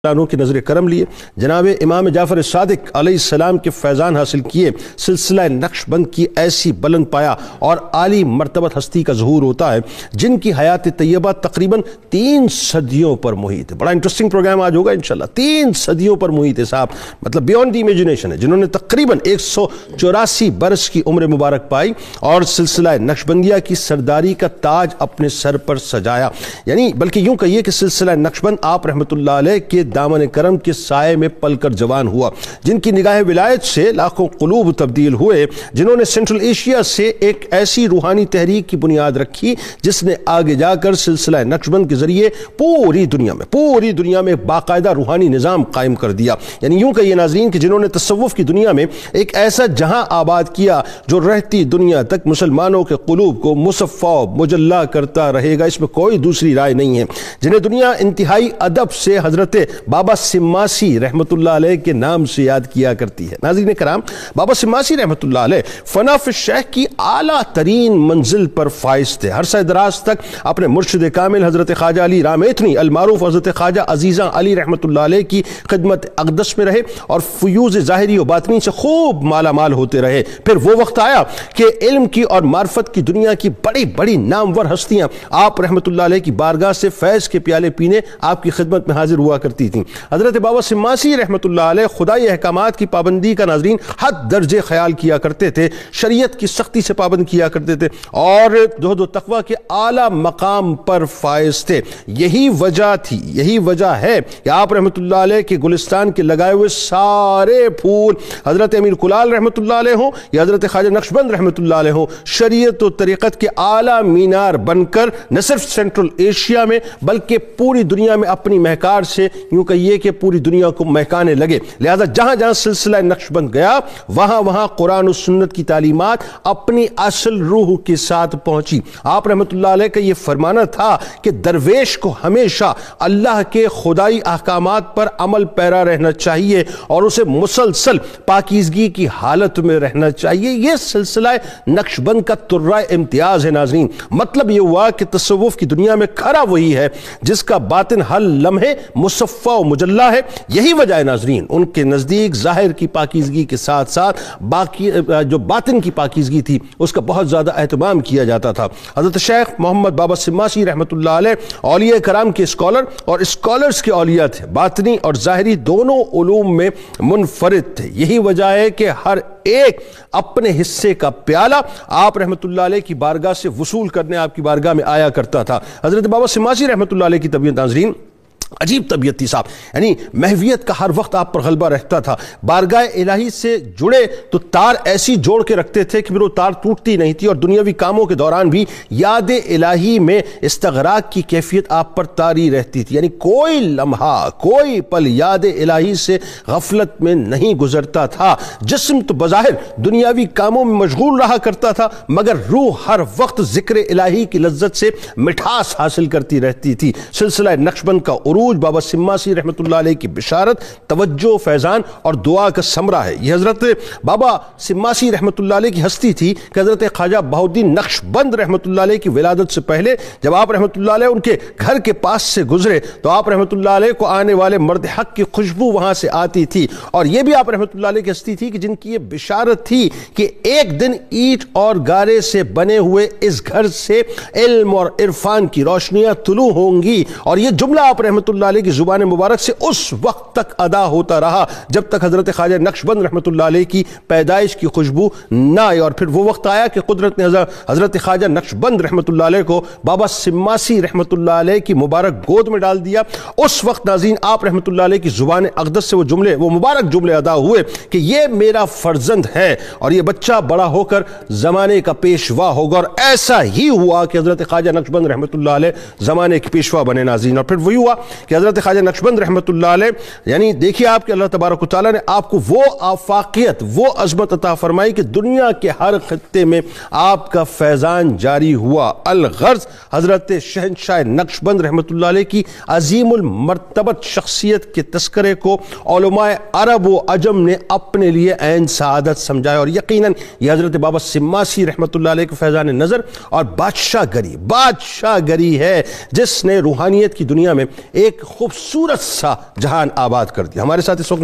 کی نظر کرم لیے، جناب امام جعفر صادق علیہ السلام کے فیضان حاصل کیے، سلسلہ نقش بند کی ایسی بلند پایا اور عالی مرتبت ہستی کا ظہور ہوتا ہے جن کی حیات طیبہ تقریباً 3 صدیوں پر محیط ہے۔ بڑا انٹرسٹنگ پروگرام آج ہوگا انشاءاللہ۔ 3 صدیوں پر محیط ہے صاحب، مطلب بیونڈ دی امیجنیشن ہے، جنہوں نے تقریباً 184 برس کی عمر مبارک پائی اور سلسلہ نقش بندیہ کی سرداری کا تاج اپنے سر پر سجایا۔ یعنی بلکہ یوں کہیے کہ سلسلہ نقش بند آپ رحمۃ اللہ علیہ کے دامن کرم کے سائے میں پل کر جوان ہوا، جن کی نگاہ ولایت سے لاکھوں قلوب تبدیل ہوئے، جنہوں نے سینٹرل ایشیا سے ایک ایسی روحانی تحریک کی بنیاد رکھی جس نے آگے جا کر سلسلہ نقش بند کے ذریعے پوری دنیا میں باقاعدہ روحانی نظام قائم کر دیا۔ یعنی یوں کہیے ناظرین کہ جنہوں نے تصوف کی دنیا میں ایک ایسا جہاں آباد کیا جو رہتی دنیا تک مسلمانوں کے قلوب کو مصفا و مجلا کرتا رہے گا، اس میں کوئی دوسری رائے نہیں ہے، جنہیں دنیا انتہائی ادب سے حضرت بابا سماسی رحمۃ اللہ علیہ کے نام سے یاد کیا کرتی ہے۔ ناظرین کرام، بابا سماسی رحمۃ اللہ علیہ فنا فی الشیخ کی اعلیٰ ترین منزل پر فائز تھے، عرصہ دراز تک اپنے مرشد کامل حضرت خواجہ علی رامتنی المعروف حضرت خواجہ عزیزاں علی رحمۃ اللہ علیہ کی خدمت اقدس میں رہے اور فیوز ظاہری و باطنی سے خوب مالا مال ہوتے رہے۔ پھر وہ وقت آیا کہ علم کی اور معرفت کی دنیا کی بڑی بڑی نامور ہستیاں آپ رحمۃ اللہ علیہ کی بارگاہ سے فیض کے پیالے پینے آپ کی خدمت میں حاضر ہوا کرتی تھیں۔ حضرت بابا سماسی رحمۃ اللہ علیہ خدائی احکامات کی پابندی کا ناظرین حد درجے خیال کیا کرتے تھے، شریعت کی سختی سے پابند کیا کرتے تھے اور زہد و تقوی کے اعلیٰ مقام پر فائز تھے۔ یہی وجہ ہے کہ آپ رحمۃ اللہ علیہ کے گلستان کے لگائے ہوئے سارے پھول حضرت امیر کلال رحمۃ اللہ علیہ ہوں یا حضرت خواجہ نقش بند رحمۃ اللہ علیہ ہوں، شریعت و طریقت کے اعلیٰ مینار بن کر نہ صرف سینٹرل ایشیا میں بلکہ پوری دنیا میں اپنی مہکار سے یوں کہیے کہ پوری دنیا کو مہکانے لگے۔ لہذا جہاں جہاں سلسلہ نقش بند گیا وہاں قرآن و سنت کی تعلیمات اپنی اصل روح کے ساتھ پہنچی۔ آپ رحمۃ اللہ علیہ کا یہ فرمانا تھا کہ درویش کو ہمیشہ اللہ کے خدائی احکامات پر عمل پیرا رہنا چاہیے اور اسے مسلسل پاکیزگی کی حالت میں رہنا چاہیے۔ یہ سلسلہ نقش بند کا ترہ امتیاز ہے ناظرین۔ مطلب یہ ہوا کہ تصوف کی دنیا میں کھڑا وہی ہے جس کا باطن ہر لمحے مصفا و مجلا ہے۔ یہی وجہ ہے ناظرین ان کے نزدیک ظاہر کی پاکیزگی کے ساتھ ساتھ باقی جو باطن کی پاکیزگی تھی اس کا بہت زیادہ اہتمام کیا جاتا تھا۔ حضرت شیخ محمد بابا سماسی رحمۃ اللہ علیہ اولیاء کرام کے اسکالر اور اسکالرز کے اولیاء تھے، باطنی اور ظاہری دونوں علوم میں منفرد تھے۔ یہی وجہ ہے کہ ہر ایک اپنے حصے کا پیالہ آپ رحمۃ اللہ علیہ کی بارگاہ سے وصول کرنے آپ کی بارگاہ میں آیا کرتا تھا۔ حضرت بابا سماسی رحمۃ اللہ علیہ کی طبیعت ناظرین عجیب طبیعت تھی صاحب، یعنی محویت کا ہر وقت آپ پر غلبہ رہتا تھا۔ بارگاہ الہی سے جڑے تو تار ایسی جوڑ کے رکھتے تھے کہ پھر وہ تار ٹوٹتی نہیں تھی، اور دنیاوی کاموں کے دوران بھی یاد الہی میں استغراق کی کیفیت آپ پر طاری رہتی تھی۔ یعنی کوئی لمحہ کوئی پل یاد الہی سے غفلت میں نہیں گزرتا تھا۔ جسم تو بظاہر دنیاوی کاموں میں مشغول رہا کرتا تھا مگر روح ہر وقت ذکر الہی کی لذت سے مٹھاس حاصل کرتی رہتی تھی۔ سلسلہ نقش بند کا عروج بابا سماسی رحمۃ اللہ علیہ کی بشارت، توجہ، فیضان اور دعا کا ثمرہ ہے۔ یہ حضرت بابا سماسی رحمۃ اللہ علیہ کی ہستی تھی کہ حضرت خواجہ بہاؤالدین نقش بند رحمۃ اللہ علیہ کی ولادت سے پہلے جب آپ رحمۃ اللہ علیہ ان کے گھر کے پاس سے گزرے تو آپ رحمۃ اللہ علیہ کو آنے والے مرد حق کی خوشبو وہاں سے آتی تھی، اور یہ بھی آپ رحمۃ اللہ علیہ کی ہستی تھی کہ جن کی یہ بشارت تھی کہ ایک دن اینٹ اور گارے سے بنے ہوئے اس گھر سے علم اور عرفان کی روشنیاں طلوع ہوں گی، اور یہ جملہ آپ رحمۃ اللہ علیہ کی زبان مبارک سے اس وقت تک ادا ہوتا رہا جب تک حضرت خواجہ نقش بند رحمۃ اللہ علیہ کی پیدائش کی خوشبو نہ آئی۔ اور پھر وہ وقت آیا کہ قدرت نے حضرت خواجہ نقش بند رحمۃ اللہ علیہ کو بابا سماسی رحمۃ اللہ علیہ کی مبارک گود میں ڈال دیا۔ اس وقت ناظرین آپ رحمۃ اللہ علیہ کی زبان اقدس سے وہ مبارک جملے ادا ہوئے کہ یہ میرا فرزند ہے اور یہ بچہ بڑا ہو کر زمانے کا پیشوا ہوگا، اور ایسا ہی ہوا کہ حضرت خواجہ نقش بند رحمۃ اللہ علیہ زمانے کے پیشوا بنے ناظرین۔ اور پھر وہی ہوا کہ حضرت خواجہ نقش بند رحمۃ اللہ علیہ، یعنی دیکھیے آپ کہ اللہ تبارک و تعالیٰ نے آپ کو وہ آفاقیت، وہ عظمت عطا فرمائی کہ دنیا کے ہر خطے میں آپ کا فیضان جاری ہوا۔ الغرض حضرت شہنشاہ نقش بند رحمۃ اللہ علیہ کی عظیم المرتبت شخصیت کے تذکرے کو علماء عرب و عجم نے اپنے لیے عین سعادت سمجھایا، اور یقیناً یہ حضرت بابا سماسی رحمۃ اللہ علیہ کے فیضان نظر اور بادشاہ گری ہے جس نے روحانیت کی دنیا میں ایک خوبصورت سا جہان آباد کر دیا۔ ہمارے ساتھ اس وقت